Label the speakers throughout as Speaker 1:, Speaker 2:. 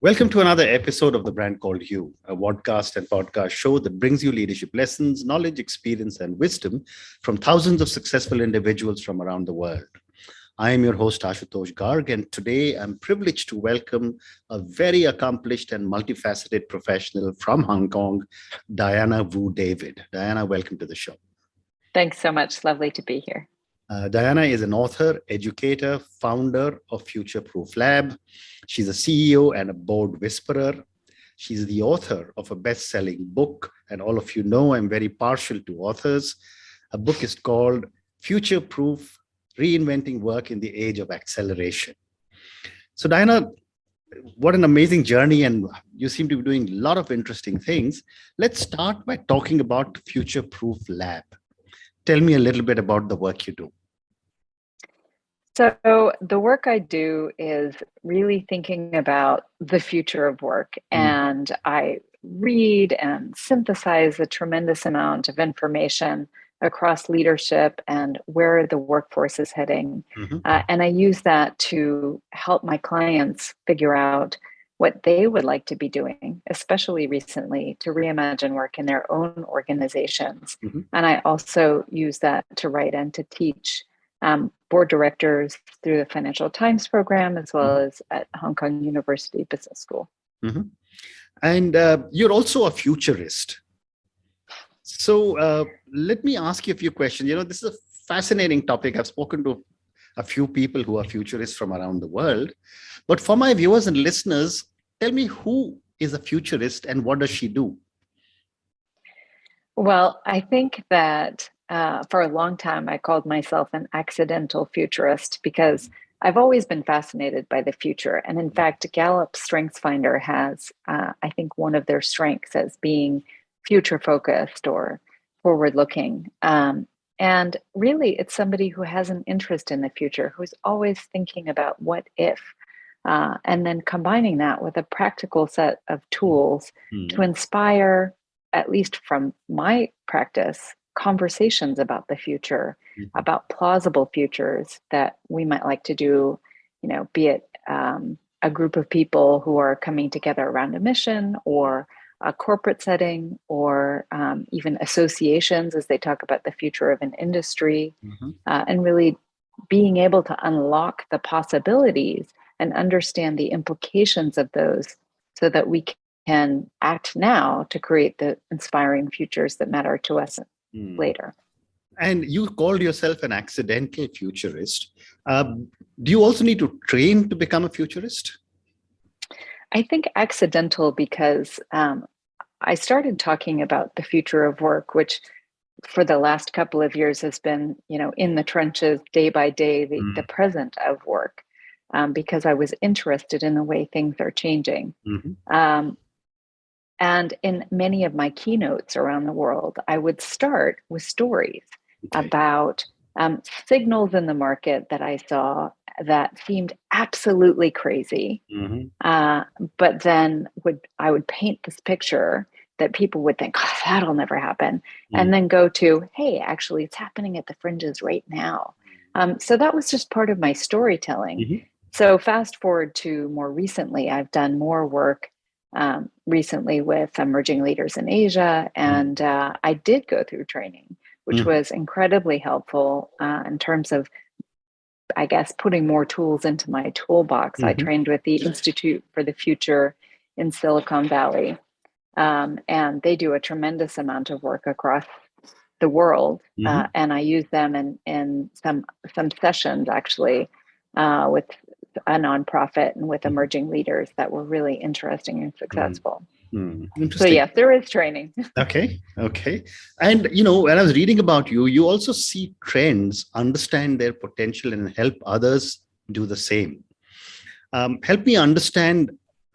Speaker 1: Welcome to another episode of The Brand Called You, a podcast and podcast show that brings you leadership lessons, knowledge, experience, and wisdom from thousands of successful individuals from around the world. I am your host, Ashutosh Garg, and today I'm privileged to welcome a very accomplished and multifaceted professional from Hong Kong, Diana Wu David. Diana, welcome to the show.
Speaker 2: Thanks so much. Lovely to be here.
Speaker 1: Diana is an author, educator, founder of Future Proof Lab. She's a CEO and a board whisperer. She's the author of a best-selling book, and all of you know I'm very partial to authors. Her book is called Future Proof: Reinventing Work in the Age of Acceleration. So Diana, what an amazing journey, and you seem to be doing a lot of interesting things. Let's start by talking about Future Proof Lab. Tell me a little bit about the work you do.
Speaker 2: So the work I do is really thinking about the future of work, and I read and synthesize a tremendous amount of information across leadership and where the workforce is heading. And I use that to help my clients figure out what they would like to be doing, especially recently, to reimagine work in their own organizations. And I also use that to write and to teach board directors through the Financial Times program, as well as at Hong Kong University Business School.
Speaker 1: And you're also a futurist. So let me ask you a few questions. You know, this is a fascinating topic. I've spoken to a few people who are futurists from around the world. But for my viewers and listeners, tell me, who is a futurist and what does she do?
Speaker 2: Well, I think that for a long time, I called myself an accidental futurist because I've always been fascinated by the future. And in fact, Gallup Strengths Finder has, I think, one of their strengths as being future focused or forward looking. And really, it's somebody who has an interest in the future, who's always thinking about what if, and then combining that with a practical set of tools to inspire, at least from my practice, conversations about the future, about plausible futures that we might like to do, you know, be it a group of people who are coming together around a mission, or a corporate setting, or even associations as they talk about the future of an industry, and really being able to unlock the possibilities and understand the implications of those so that we can act now to create the inspiring futures that matter to us later.
Speaker 1: And you called yourself an accidental futurist. Do you also need to train to become a futurist?
Speaker 2: I think accidental because I started talking about the future of work, which for the last couple of years has been, you know, in the trenches, day by day, the present of work, because I was interested in the way things are changing. And in many of my keynotes around the world, I would start with stories about signals in the market that I saw that seemed absolutely crazy. But then I would paint this picture that people would think, oh, that'll never happen. And then go to, hey, actually, it's happening at the fringes right now. So that was just part of my storytelling. So fast forward to more recently, I've done more work recently with emerging leaders in Asia. And I did go through training, which was incredibly helpful in terms of, I guess, putting more tools into my toolbox. I trained with the Institute for the Future in Silicon Valley. And they do a tremendous amount of work across the world. And I use them in some sessions, actually, with a nonprofit and with emerging leaders that were really interesting and successful. So yes, there is training.
Speaker 1: Okay. And, you know, when I was reading about you, you also see trends, understand their potential, and help others do the same. Help me understand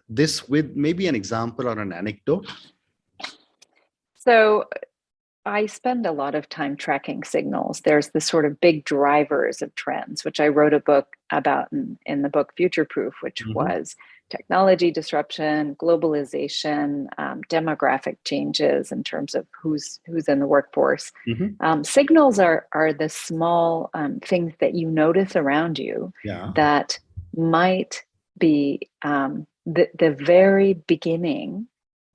Speaker 1: this with maybe an example or an anecdote.
Speaker 2: So I spend a lot of time tracking signals. There's the sort of big drivers of trends, which I wrote a book about in the book Future Proof, which was technology disruption, globalization, demographic changes in terms of who's in the workforce. Signals are the small things that you notice around you that might be the very beginning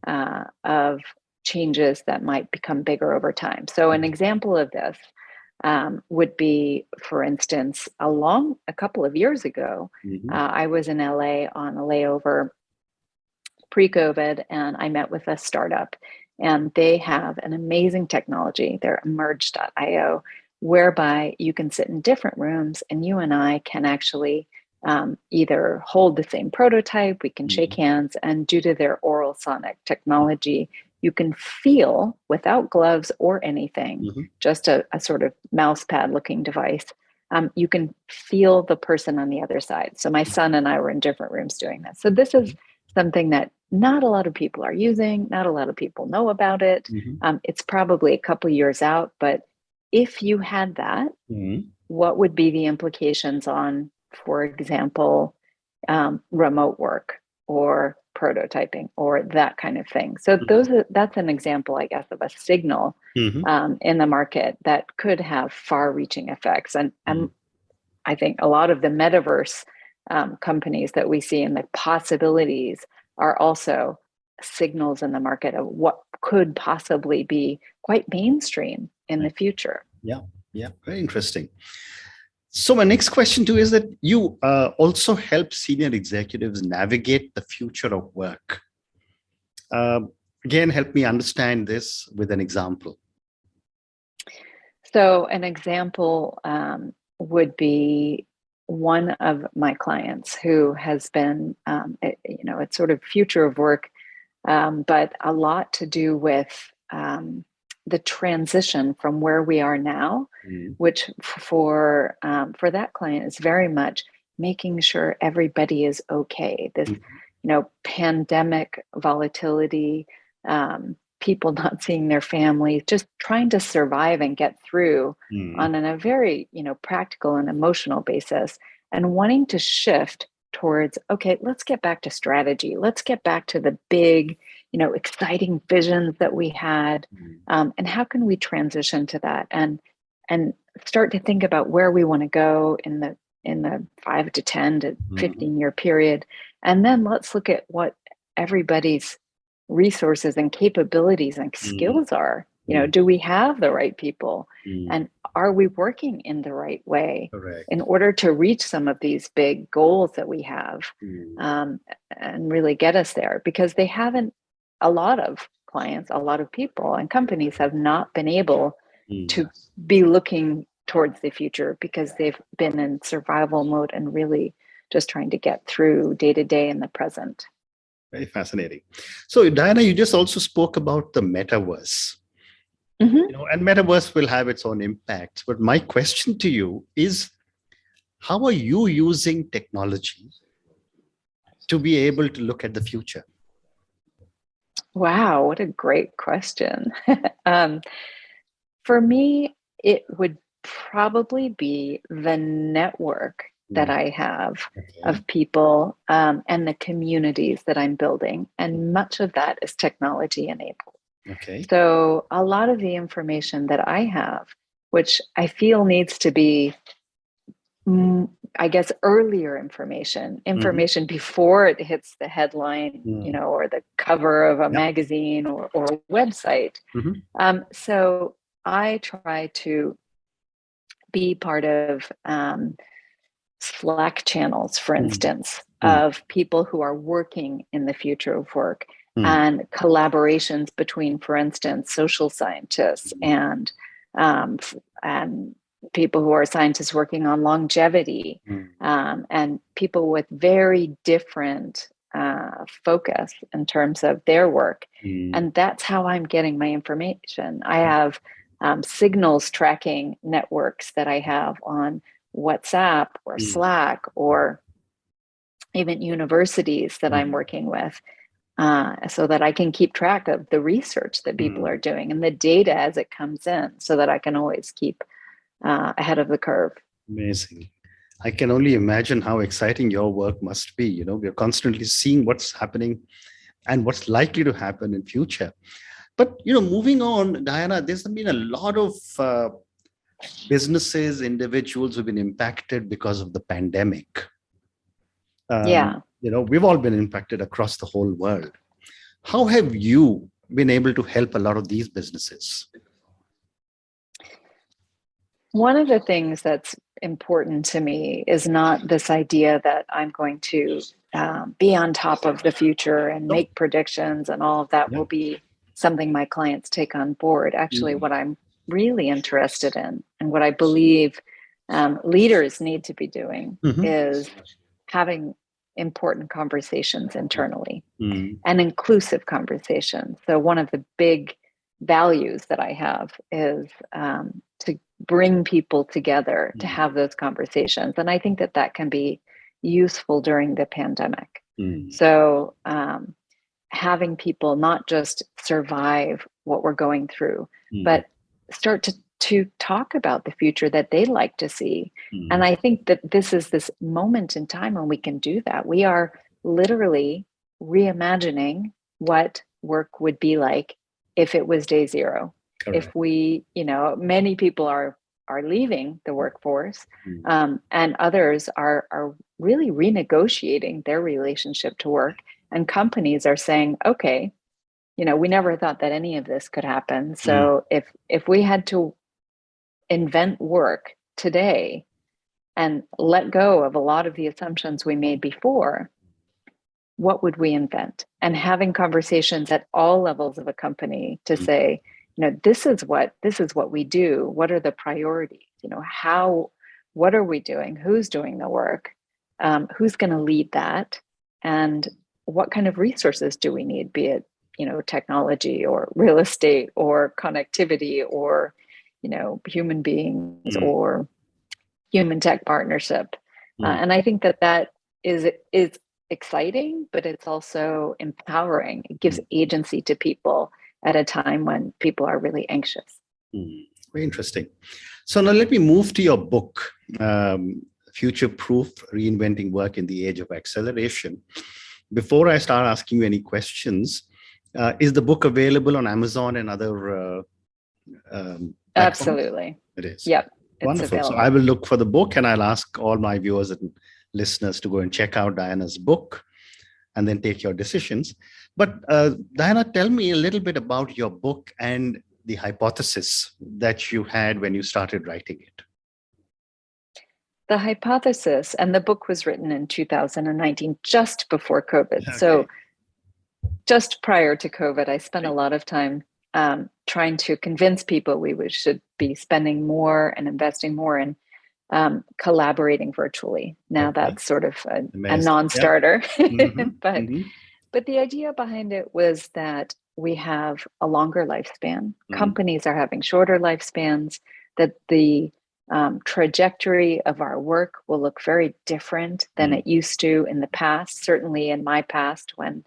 Speaker 2: of changes that might become bigger over time. So an example of this would be, for instance, a couple of years ago, I was in LA on a layover pre-COVID, and I met with a startup, and they have an amazing technology. They're emerge.io, whereby you can sit in different rooms and you and I can actually either hold the same prototype, we can shake hands, and due to their oral sonic technology, you can feel without gloves or anything, just a sort of mouse pad looking device. You can feel the person on the other side. So my son and I were in different rooms doing this. So this is something that not a lot of people are using, not a lot of people know about it. It's probably a couple years out, but if you had that, what would be the implications on, for example, remote work or prototyping or that kind of thing? So that's an example, I guess, of a signal in the market that could have far-reaching effects. And I think a lot of the metaverse companies that we see and the possibilities are also signals in the market of what could possibly be quite mainstream in the future.
Speaker 1: Yeah, very interesting. So my next question too is that you also help senior executives navigate the future of work. Again, help me understand this with an example.
Speaker 2: So an example would be one of my clients who has been, it's sort of future of work, but a lot to do with the transition from where we are now, which for that client is very much making sure everybody is okay. This, pandemic volatility, people not seeing their families, just trying to survive and get through on a very, practical and emotional basis, and wanting to shift towards, okay, let's get back to strategy. Let's get back to the big, exciting visions that we had. And how can we transition to that and start to think about where we want to go in the 5 to 10 to 15 year period. And then let's look at what everybody's resources and capabilities and skills are. Do we have the right people? And are we working in the right way in order to reach some of these big goals that we have and really get us there? Because they haven't, a lot of clients, a lot of people and companies have not been able to be looking towards the future because they've been in survival mode and really just trying to get through day to day in the present.
Speaker 1: Very fascinating. So Diana, you just also spoke about the metaverse. And metaverse will have its own impacts. But my question to you is, how are you using technology to be able to look at the future?
Speaker 2: Wow, what a great question. For me, it would probably be the network that I have of people and the communities that I'm building. And much of that is technology enabled. So a lot of the information that I have, which I feel needs to be, I guess, earlier information before it hits the headline, or the cover of a magazine or a website. So I try to be part of Slack channels, for instance, of people who are working in the future of work and collaborations between, for instance, social scientists and people who are scientists working on longevity and people with very different focus in terms of their work. And that's how I'm getting my information. I have signals tracking networks that I have on WhatsApp or Slack or even universities that I'm working with, so that I can keep track of the research that people are doing and the data as it comes in, so that I can always keep ahead of the curve.
Speaker 1: Amazing. I can only imagine how exciting your work must be. We're constantly seeing what's happening and what's likely to happen in future. But, moving on, Diana, there's been a lot of businesses, individuals who've been impacted because of the pandemic. we've all been impacted across the whole world. How have you been able to help a lot of these businesses?
Speaker 2: One of the things that's important to me is not this idea that I'm going to be on top of the future and make predictions, and all of that will be something my clients take on board. Actually, what I'm really interested in and what I believe leaders need to be doing is having important conversations internally and inclusive conversations. So one of the big values that I have is to bring people together to have those conversations. And I think that that can be useful during the pandemic. So having people not just survive what we're going through, but start to talk about the future that they'd like to see. And I think that this is this moment in time when we can do that. We are literally reimagining what work would be like if it was day zero. Correct. If we, many people are leaving the workforce, and others are really renegotiating their relationship to work. And companies are saying, okay, we never thought that any of this could happen. So if we had to invent work today and let go of a lot of the assumptions we made before, what would we invent? And having conversations at all levels of a company to say, this is what we do. What are the priorities? What are we doing? Who's doing the work? Who's going to lead that? And what kind of resources do we need? Be it, technology or real estate or connectivity or, human beings or human tech partnership. And I think that is exciting, but it's also empowering. It gives agency to people at a time when people are really anxious.
Speaker 1: Very interesting. So now let me move to your book, Future Proof: Reinventing Work in the Age of Acceleration. Before I start asking you any questions, is the book available on Amazon and other
Speaker 2: Absolutely.
Speaker 1: It is.
Speaker 2: Yep.
Speaker 1: Wonderful. So I will look for the book, and I'll ask all my viewers and listeners to go and check out Diana's book and then take your decisions. But Diana, tell me a little bit about your book and the hypothesis that you had when you started writing it.
Speaker 2: The hypothesis, and the book was written in 2019, just before COVID. Okay. So just prior to COVID, I spent a lot of time trying to convince people we should be spending more and investing more in collaborating virtually. Now that's sort of a non-starter. But the idea behind it was that we have a longer lifespan. Companies are having shorter lifespans, that the trajectory of our work will look very different than it used to in the past. Certainly in my past, when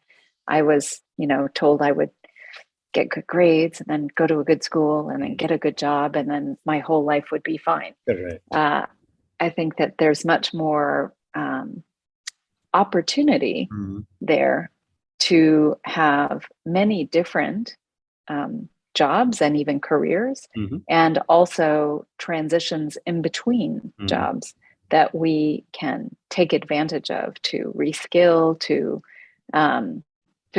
Speaker 2: I was, told I would get good grades and then go to a good school and then get a good job and then my whole life would be fine. I think that there's much more opportunity there to have many different jobs and even careers, and also transitions in between jobs that we can take advantage of to reskill, to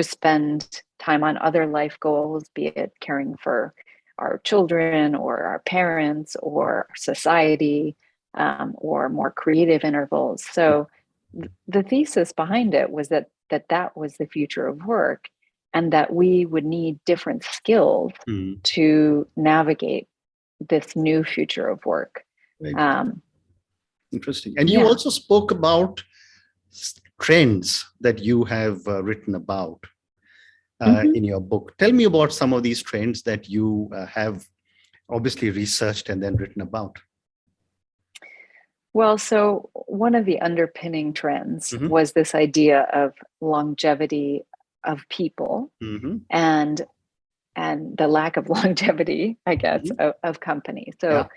Speaker 2: spend time on other life goals, be it caring for our children or our parents or society, or more creative intervals. So the thesis behind it was that was the future of work, and that we would need different skills to navigate this new future of work.
Speaker 1: Interesting. And you also spoke about trends that you have written about in your book. Tell me about some of these trends that you have obviously researched and then written about.
Speaker 2: Well, so one of the underpinning trends was this idea of longevity of people and the lack of longevity, I guess, of companies. So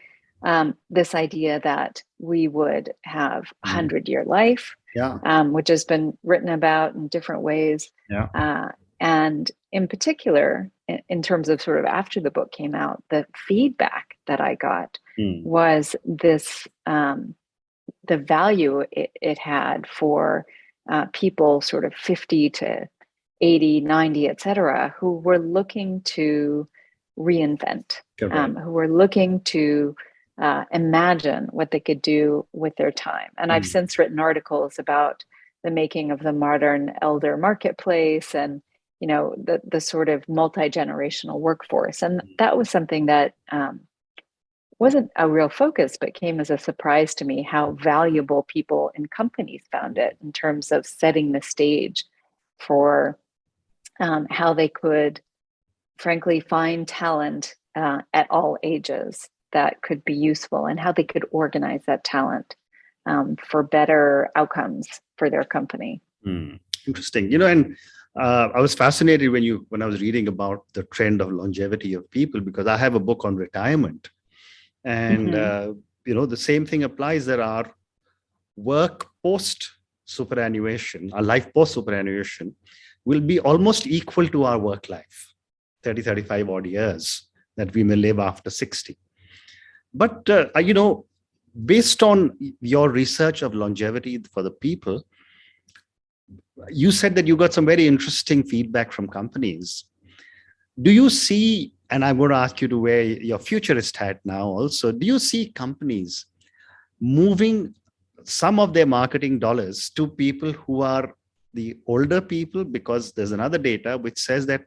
Speaker 2: this idea that we would have 100-year life, which has been written about in different ways. And in particular, in terms of sort of after the book came out, the feedback that I got was this, the value it had for people sort of 50 to 80, 90, et cetera, who were looking to reinvent, who were looking to imagine what they could do with their time. And I've since written articles about the making of the modern elder marketplace and, you know, the sort of multi-generational workforce. And that was something that wasn't a real focus, but came as a surprise to me how valuable people in companies found it in terms of setting the stage for how they could, frankly, find talent at all ages that could be useful and how they could organize that talent for better outcomes for their company.
Speaker 1: Interesting. You know, and I was fascinated when I was reading about the trend of longevity of people, because I have a book on retirement. And, you know, the same thing applies. There are work post superannuation, our life post superannuation will be almost equal to our work life, 30, 35 odd years that we may live after 60. But, you know, based on your research of longevity for the people, you said that you got some very interesting feedback from companies. Do you see, and I'm going to ask you to wear your futurist hat now also, do you see companies moving some of their marketing dollars to people who are the older people? Because there's another data which says that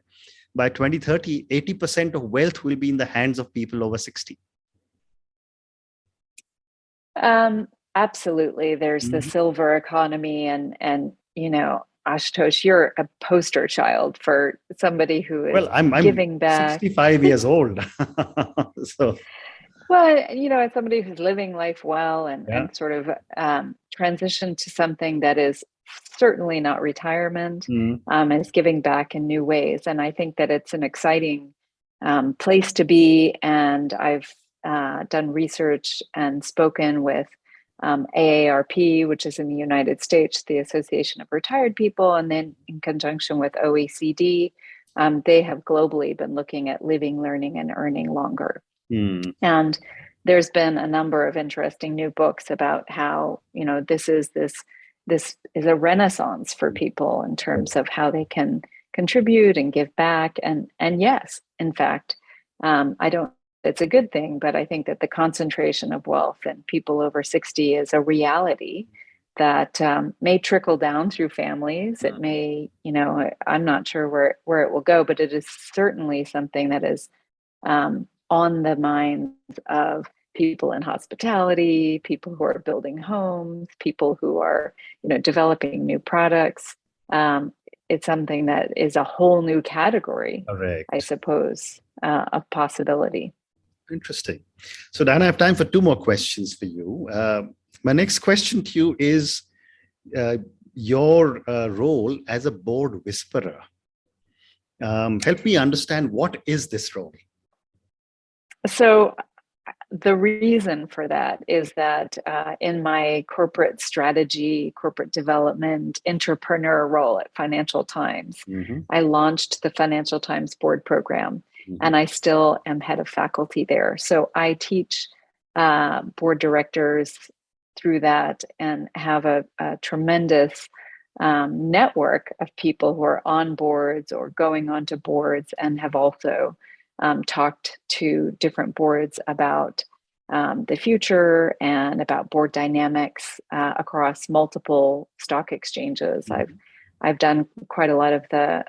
Speaker 1: by 2030, 80% of wealth will be in the hands of people over 60.
Speaker 2: Absolutely. There's the silver economy and you know, Ashutosh, you're a poster child for somebody who is
Speaker 1: I'm
Speaker 2: giving back.
Speaker 1: 65 years old. So,
Speaker 2: well, you know, as somebody who's living life well and sort of transitioned to something that is certainly not retirement, and is giving back in new ways. And I think that it's an exciting place to be. And I've done research and spoken with AARP, which is in the United States, the Association of Retired People, and then in conjunction with OECD, they have globally been looking at living, learning, and earning longer. And there's been a number of interesting new books about how, you know, this is a renaissance for people in terms of how they can contribute and give back. And yes, in fact, it's a good thing, but I think that the concentration of wealth in people over 60 is a reality that may trickle down through families. It may, you know, I'm not sure where it will go, but it is certainly something that is on the minds of people in hospitality, people who are building homes, people who are, you know, developing new products. It's something that is a whole new category, correct, I suppose, of possibility.
Speaker 1: Interesting. So, Dan, I have time for two more questions for you. My next question to you is your role as a board whisperer. Help me understand, what is this role?
Speaker 2: So the reason for that is that in my corporate strategy, corporate development, entrepreneur role at Financial Times, I launched the Financial Times board program, and I still am head of faculty there. So I teach board directors through that and have a tremendous network of people who are on boards or going onto boards, and have also talked to different boards about the future and about board dynamics across multiple stock exchanges. I've done quite a lot of the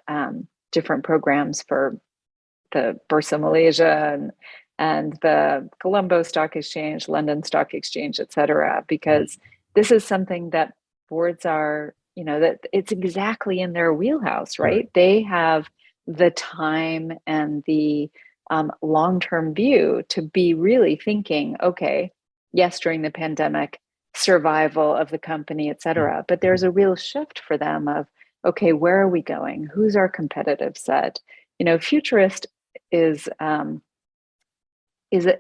Speaker 2: different programs for the Bursa Malaysia and the Colombo Stock Exchange, London Stock Exchange, et cetera, because this is something that boards are, you know, that it's exactly in their wheelhouse, right? They have the time and the long-term view to be really thinking, okay, yes, during the pandemic, survival of the company, et cetera, but there's a real shift for them of, okay, where are we going? Who's our competitive set? You know, futurist is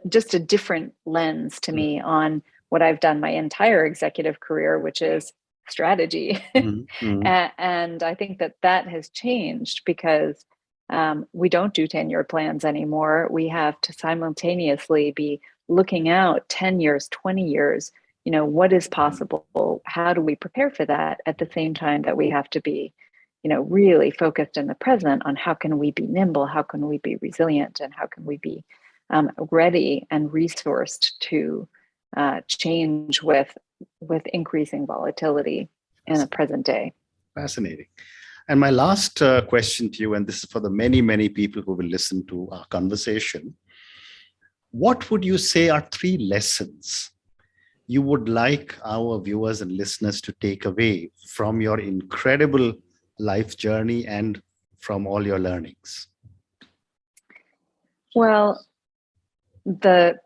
Speaker 2: just a different lens to me on what I've done my entire executive career, which is strategy. And I think that has changed because we don't do 10-year plans anymore. We have to simultaneously be looking out 10 years, 20 years, what is possible? How do we prepare for that at the same time that we have to be, really focused in the present on how can we be nimble, how can we be resilient, and how can we be ready and resourced to change with increasing volatility in the present day.
Speaker 1: Fascinating. And my last question to you, and this is for the many, many people who will listen to our conversation. What would you say are 3 lessons you would like our viewers and listeners to take away from your incredible life journey and from all your learnings?
Speaker 2: Well, the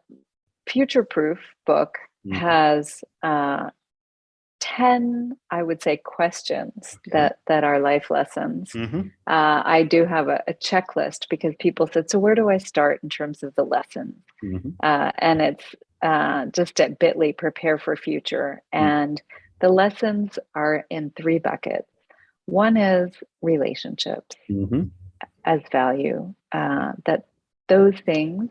Speaker 2: Future Proof book has 10, I would say, questions that are life lessons. I do have a checklist because people said, so where do I start in terms of the lessons? And it's just at bit.ly, prepare for future. And the lessons are in 3 buckets. One is relationships as value, that those things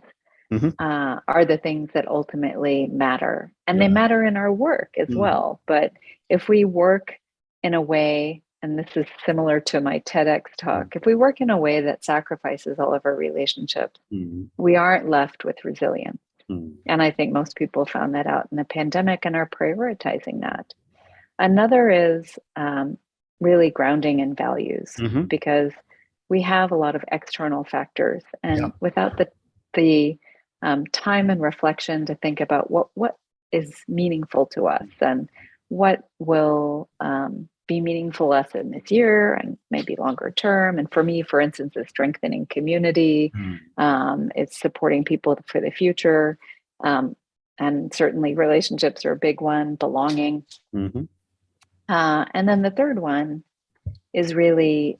Speaker 2: are the things that ultimately matter. And they matter in our work as well. But if we work in a way, and this is similar to my TEDx talk, if we work in a way that sacrifices all of our relationships, we aren't left with resilience. And I think most people found that out in the pandemic and are prioritizing that. Another is really grounding in values, because we have a lot of external factors, and without the time and reflection to think about what is meaningful to us and what will be meaningful to us in this year and maybe longer term. And for me, for instance, is strengthening community. It's supporting people for the future. And certainly relationships are a big one, belonging. And then the third one is really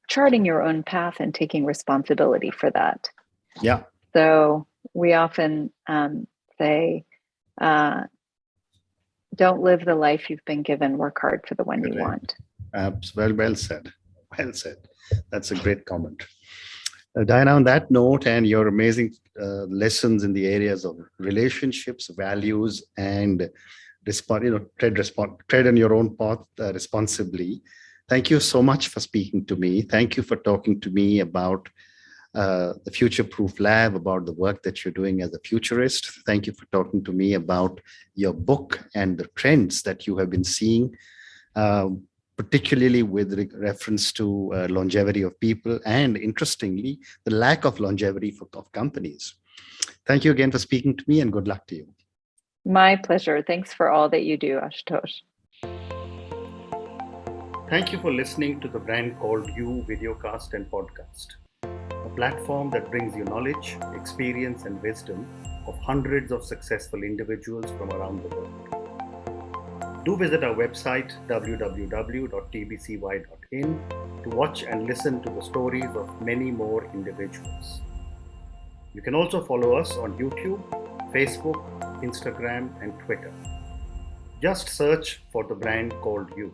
Speaker 2: charting your own path and taking responsibility for that. So we often say, don't live the life you've been given, work hard for the one you want.
Speaker 1: Well said. Well said. That's a great comment. Diana, on that note, and your amazing lessons in the areas of relationships, values, and tread on your own path responsibly. Thank you so much for speaking to me. Thank you for talking to me about the Future Proof Lab, about the work that you're doing as a futurist. Thank you for talking to me about your book and the trends that you have been seeing, particularly with reference to longevity of people and, interestingly, the lack of longevity of companies. Thank you again for speaking to me, and good luck to you.
Speaker 2: My pleasure. Thanks for all that you do, Ashutosh.
Speaker 1: Thank you for listening to the Brand Called You videocast and podcast, a platform that brings you knowledge, experience, and wisdom of hundreds of successful individuals from around the world. Do visit our website www.tbcy.in to watch and listen to the stories of many more individuals. You can also follow us on YouTube, Facebook, Instagram, and Twitter. Just search for the Brand Called You.